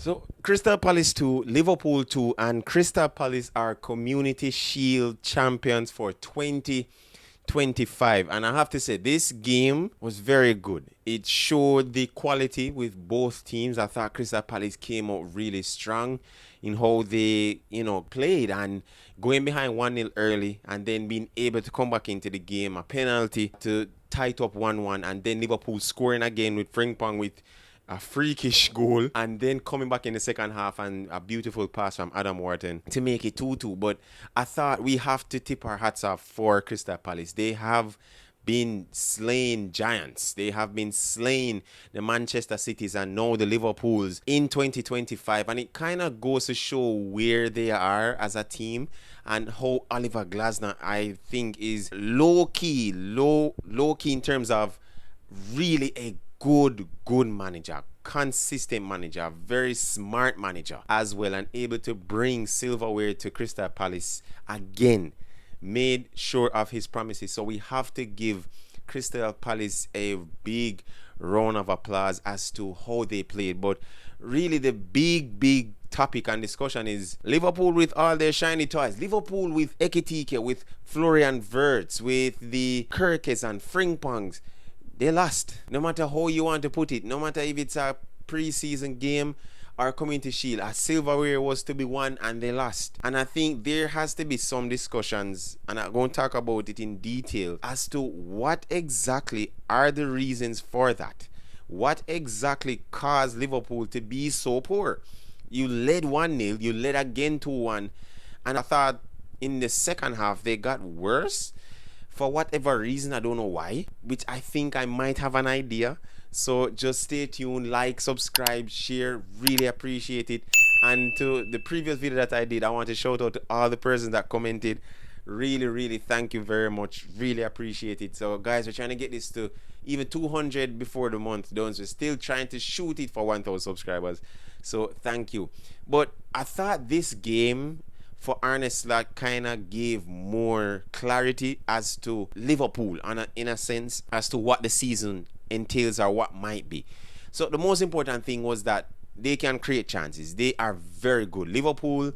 So Crystal Palace 2, Liverpool 2, and Crystal Palace are Community Shield champions for 2025. And I have to say, this game was very good. It showed the quality with both teams. I thought Crystal Palace came out really strong in how they, played and going behind 1-0 early and then being able to come back into the game, a penalty to tie it up 1-1, and then Liverpool scoring again with Frimpong with a freakish goal and then coming back in the second half and a beautiful pass from Adam Wharton to make it 2-2. But I thought we have to tip our hats off for Crystal Palace. They have been slaying giants. They have been slaying the Manchester Cities and now the Liverpools in 2025. And it kind of goes to show where they are as a team and how Oliver Glasner, I think, is low key in terms of really a good manager, consistent manager, very smart manager as well, and able to bring silverware to Crystal Palace again. Made sure of his promises. So we have to give Crystal Palace a big round of applause as to how they played. But really the big topic and discussion is Liverpool with all their shiny toys. Liverpool with Ekitike, with Florian Wirtz, with the Kirkes and Frimpongs. They lost. No matter how you want to put it, no matter if it's a preseason game or Community Shield, a silverware was to be won and they lost. And I think there has to be some discussions, and I'm going to talk about it in detail, as to what exactly are the reasons for that. What exactly caused Liverpool to be so poor? You led 1-0, you led again 2-1, and I thought in the second half they got worse. For whatever reason, I don't know why, which I think I might have an idea. So just stay tuned, like, subscribe, share, really appreciate it. And to the previous video that I did, I want to shout out to all the persons that commented. Really thank you very much. Really appreciate it. So guys, we're trying to get this to even 200 before the month done. So we're still trying to shoot it for 1,000 subscribers. So thank you. But I thought this game for Arne Slot kind of gave more clarity as to Liverpool, and in a sense, as to what the season entails or what might be. So the most important thing was that they can create chances. They are very good. Liverpool,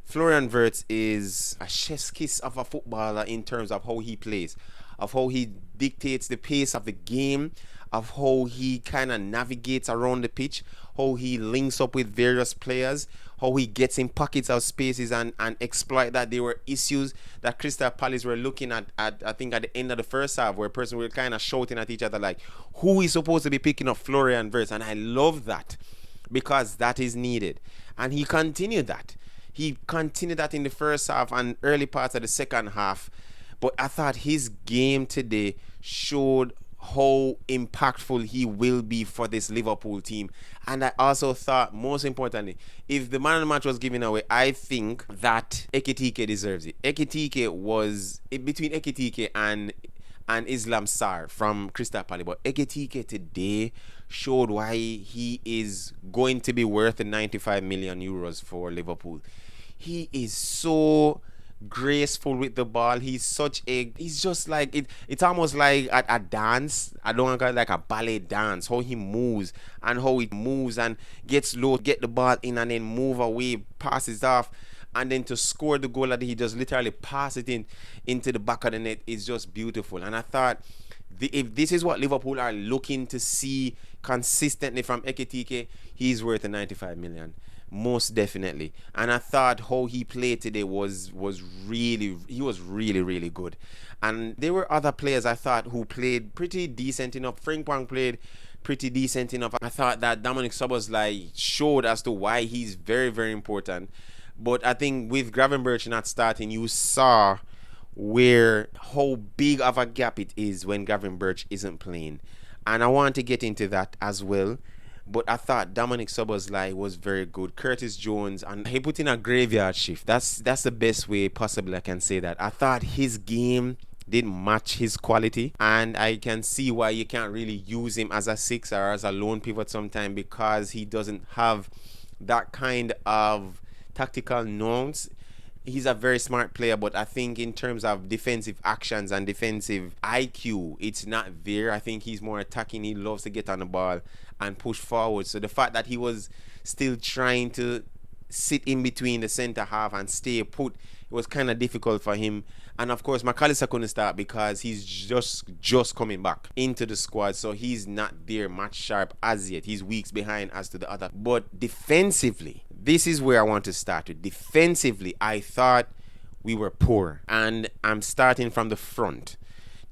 Florian Wirtz is a chef's kiss of a footballer in terms of how he plays, of how he dictates the pace of the game, of how he kind of navigates around the pitch, how he links up with various players, how he gets in pockets of spaces and exploit that. There were issues that Crystal Palace were looking at I think at the end of the first half, where persons were kind of shouting at each other like, who is supposed to be picking up Florian Wirtz? And I love that because that is needed. And he continued that. He continued that in the first half and early parts of the second half. But I thought his game today showed how impactful he will be for this Liverpool team. And I also thought, most importantly, if the man of the match was given away, I think that Ekitike deserves it. Ekitike was between Ekitike and Islam Sarr from Crystal Palace. But Ekitike today showed why he is going to be worth the 95 million euros for Liverpool. He is so graceful with the ball. He's just like it's almost like a dance. I don't want to call it like a ballet dance, how he moves and how it moves and gets low, get the ball in and then move away, passes off, and then to score the goal that he just literally pass it into the back of the net is just beautiful. And I thought, if this is what Liverpool are looking to see consistently from Ekitike, he's worth a 95 million. Most definitely. And I thought how he played today was really good. And there were other players I thought who played pretty decent enough. Frimpong played pretty decent enough. I thought that Dominic Szoboszlai showed as to why he's very important. But I think with Gravenberch not starting, you saw how big of a gap it is when Gravenberch isn't playing. And I want to get into that as well. But I thought Dominic Szoboszlai was very good. Curtis Jones, and he put in a graveyard shift. That's the best way possible I can say that. I thought his game didn't match his quality, and I can see why you can't really use him as a 6 or as a lone pivot sometime, because he doesn't have that kind of tactical nuance he's a very smart player, but I think in terms of defensive actions and defensive IQ, it's not there. I think he's more attacking. He loves to get on the ball and push forward. So the fact that he was still trying to sit in between the center half and stay put, it was kind of difficult for him. And of course, McAllister couldn't start because he's just coming back into the squad, so he's not there match sharp as yet. He's weeks behind as to the other. But defensively, this is where I want to start with. Defensively, I thought we were poor, and I'm starting from the front.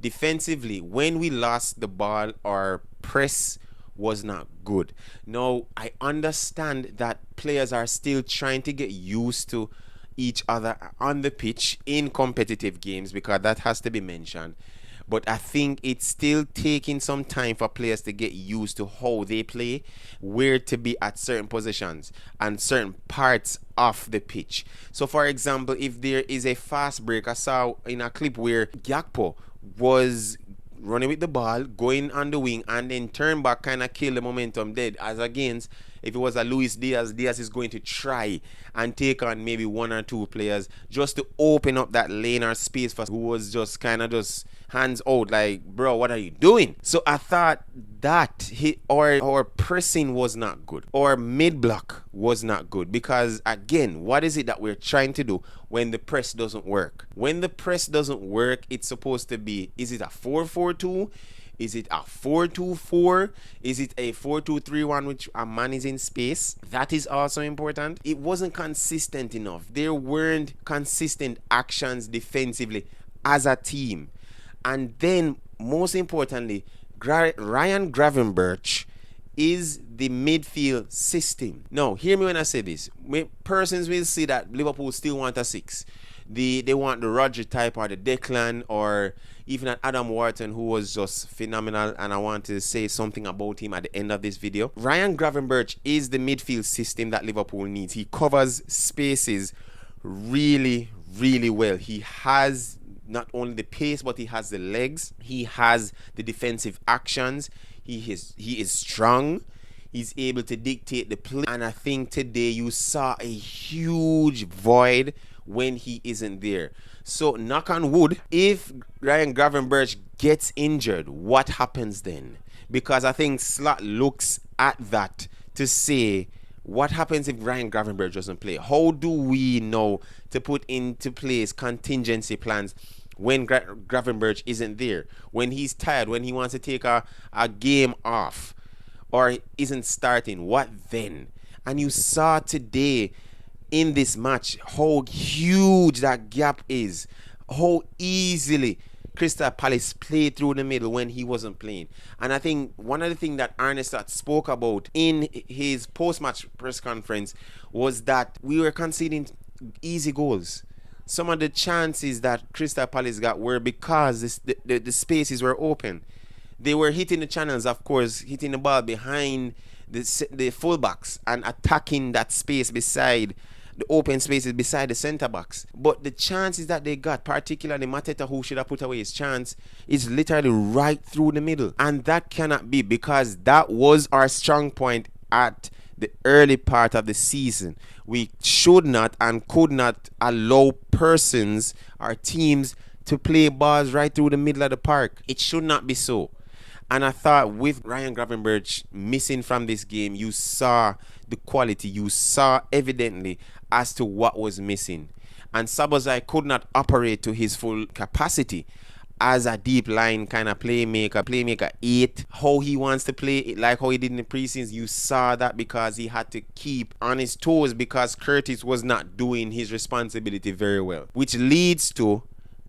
Defensively, when we lost the ball, our press was not good. Now, I understand that players are still trying to get used to each other on the pitch in competitive games, because that has to be mentioned. But I think it's still taking some time for players to get used to how they play, where to be at certain positions and certain parts of the pitch. So, for example, if there is a fast break, I saw in a clip where Gakpo was running with the ball, going on the wing, and then turn back, kind of kill the momentum dead. As against, if it was a Luis Diaz, Diaz is going to try and take on maybe one or two players just to open up that lane or space for who was just kind of just hands out, like, bro, what are you doing? So I thought that our pressing was not good. Our mid block was not good, because again, what is it that we're trying to do when the press doesn't work? When the press doesn't work, it's supposed to be, is it a 4-4-2? Is it a 4-2-4? Is it a 4-2-3-1, which a man is in space? That is also important. It wasn't consistent enough. There weren't consistent actions defensively as a team. And then, most importantly, Ryan Gravenberch is the midfield system. Now, hear me when I say this. Persons will see that Liverpool still want a 6. They want the Roger type, or the Declan, or even an Adam Wharton, who was just phenomenal, and I want to say something about him at the end of this video. Ryan Gravenberch is the midfield system that Liverpool needs. He covers spaces really, really well. He has not only the pace, but he has the legs. He has the defensive actions. He is strong. He's able to dictate the play. And I think today you saw a huge void when he isn't there. So, knock on wood, if Ryan Gravenberch gets injured, what happens then? Because I think Slot looks at that to say, what happens if Ryan Gravenberch doesn't play? How do we know to put into place contingency plans when Gravenberch isn't there? When he's tired, when he wants to take a game off, or isn't starting, what then? And you saw today in this match how huge that gap is, how easily Crystal Palace played through the middle when he wasn't playing. And I think one of the things that Arne Slot spoke about in his post-match press conference was that we were conceding easy goals. Some of the chances that Crystal Palace got were because the spaces were open. They were hitting the channels, of course, hitting the ball behind the fullbacks and attacking that space beside the open spaces beside the centre backs. But the chances that they got, particularly Mateta, who should have put away his chance, is literally right through the middle. And that cannot be, because that was our strong point at the early part of the season. We should not and could not allow persons or teams to play balls right through the middle of the park. It should not be so. And I thought with Ryan Gravenberch missing from this game, you saw the quality. You saw evidently as to what was missing. And Sabozai could not operate to his full capacity as a deep line kind of playmaker 8. How he wants to play, like how he did in the preseason, you saw that, because he had to keep on his toes because Curtis was not doing his responsibility very well. Which leads to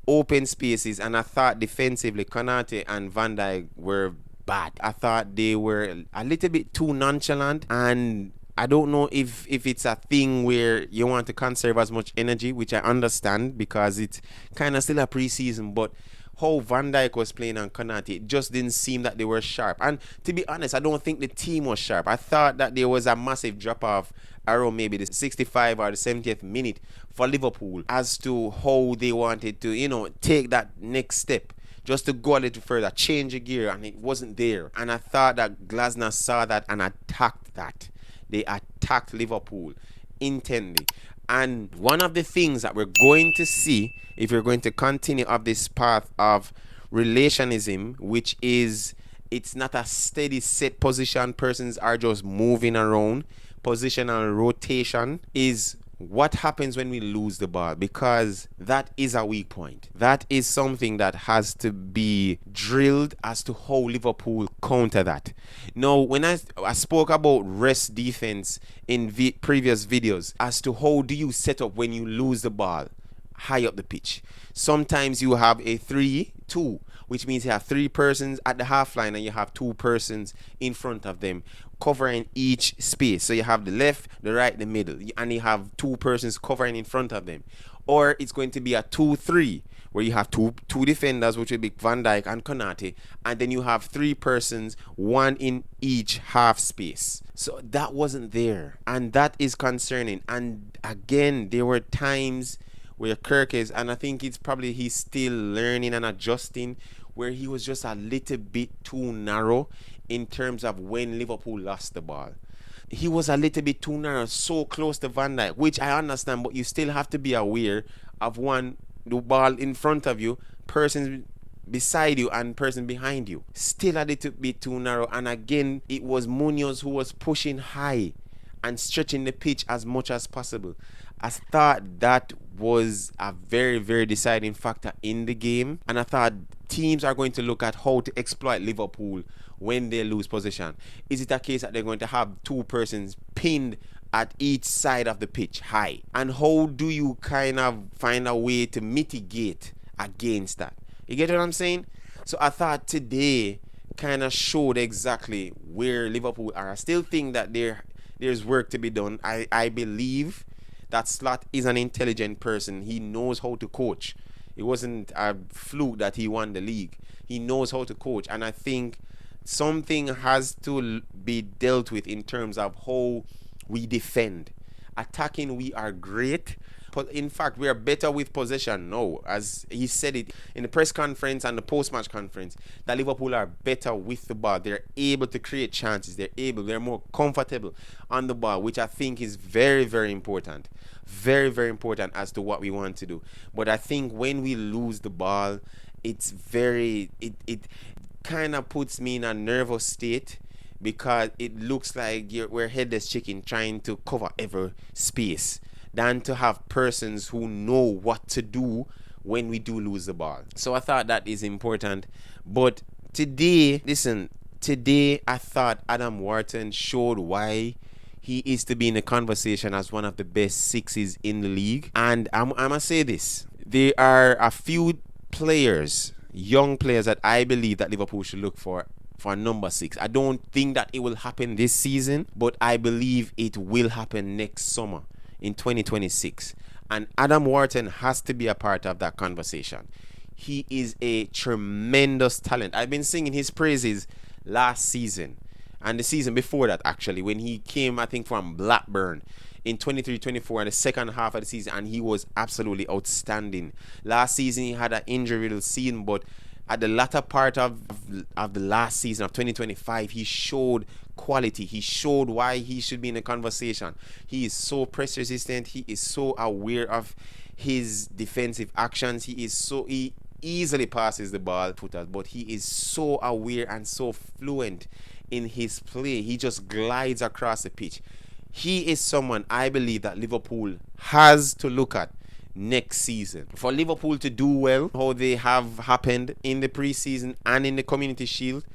open spaces, and I thought defensively Konate and Van Dijk were bad. I thought they were a little bit too nonchalant, and I don't know if it's a thing where you want to conserve as much energy, which I understand because it's kind of still a preseason, but how Van Dijk was playing on Konate, it just didn't seem that they were sharp. And to be honest, I don't think the team was sharp. I thought that there was a massive drop-off around maybe the 65 or the 70th minute for Liverpool as to how they wanted to, take that next step, just to go a little further, change a gear, and it wasn't there. And I thought that Glasner saw that and attacked that. They attacked Liverpool intently. And one of the things that we're going to see if you're going to continue up this path of relationism, which is it's not a steady set position, persons are just moving around, positional rotation, is what happens when we lose the ball, because that is a weak point. That is something that has to be drilled as to how Liverpool counter that. Now, when I spoke about rest defense in previous videos as to how do you set up when you lose the ball high up the pitch. Sometimes you have a 3-2, which means you have 3 persons at the half line and you have 2 persons in front of them covering each space. So you have the left, the right, the middle, and you have 2 persons covering in front of them. Or it's going to be a 2-3, where you have two defenders, which will be Van Dijk and Konate, and then you have 3 persons, 1 in each half space. So that wasn't there, and that is concerning. And again, there were times where Kirk is, and I think it's probably he's still learning and adjusting, where he was just a little bit too narrow in terms of when Liverpool lost the ball. He was a little bit too narrow, so close to Van Dijk, which I understand, but you still have to be aware of the ball in front of you, persons beside you and person behind you. Still a little bit too narrow, and again, it was Munoz who was pushing high and stretching the pitch as much as possible. I thought that was a very, very deciding factor in the game, and I thought teams are going to look at how to exploit Liverpool when they lose possession. Is it a case that they're going to have 2 persons pinned at each side of the pitch high? And how do you kind of find a way to mitigate against that? You get what I'm saying? So I thought today kind of showed exactly where Liverpool are. I still think that there's work to be done. I believe that Slot is an intelligent person. He knows how to coach. It wasn't a fluke that he won the league. He knows how to coach, and I think something has to be dealt with in terms of how we defend. Attacking, we are great. In fact, we are better with possession now. As he said it in the press conference and the post-match conference, that Liverpool are better with the ball. They're able to create chances. They're more comfortable on the ball, which I think is very, very important. Very, very important as to what we want to do. But I think when we lose the ball, it kind of puts me in a nervous state, because it looks like we're headless chicken trying to cover every space, than to have persons who know what to do when we do lose the ball. So I thought that is important. But today I thought Adam Wharton showed why he is to be in the conversation as one of the best sixes in the league. And I'm going to say this. There are a few players, young players, that I believe that Liverpool should look for number 6. I don't think that it will happen this season, but I believe it will happen next summer in 2026. And Adam Wharton has to be a part of that conversation. He is a tremendous talent. I've been singing his praises last season and the season before that, actually, when he came, I think, from Blackburn in 23-24 in the second half of the season, and he was absolutely outstanding. Last season he had an injury-riddled season, but at the latter part of the last season of 2025, he showed quality. He showed why he should be in the conversation. He is so press resistant. He is so aware of his defensive actions. He easily passes the ball, but he is so aware and so fluent in his play. He just glides across the pitch. He is someone I believe that Liverpool has to look at next season. For Liverpool to do well, how they have happened in the preseason and in the Community Shield,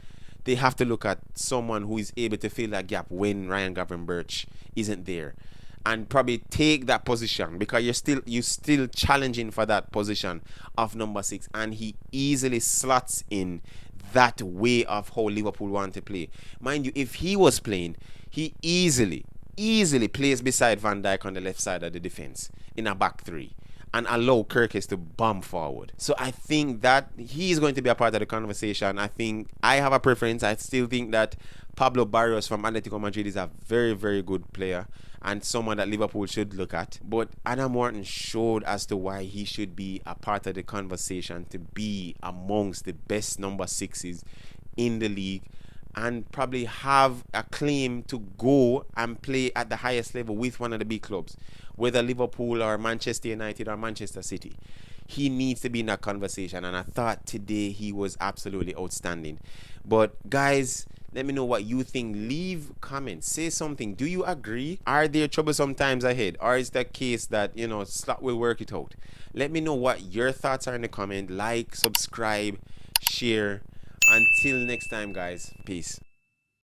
they have to look at someone who is able to fill that gap when Ryan Gravenberch isn't there, and probably take that position, because you're still challenging for that position of number 6, and he easily slots in that way of how Liverpool want to play. Mind you, if he was playing, he easily plays beside Van Dijk on the left side of the defense in a back 3 and allow Kirkes to bomb forward. So I think that he is going to be a part of the conversation. I think I have a preference. I still think that Pablo Barrios from Atletico Madrid is a very, very good player and someone that Liverpool should look at. But Adam Wharton showed as to why he should be a part of the conversation to be amongst the best number 6s in the league. and probably have a claim to go and play at the highest level with one of the big clubs, whether Liverpool or Manchester United or Manchester City. He needs to be in that conversation, and I thought today he was absolutely outstanding. But guys, let me know what you think. Leave comments. Say something. Do you agree? Are there troublesome times ahead? Or is the case that, Slot will work it out? Let me know what your thoughts are in the comment. Like, subscribe, share. Until next time, guys. Peace.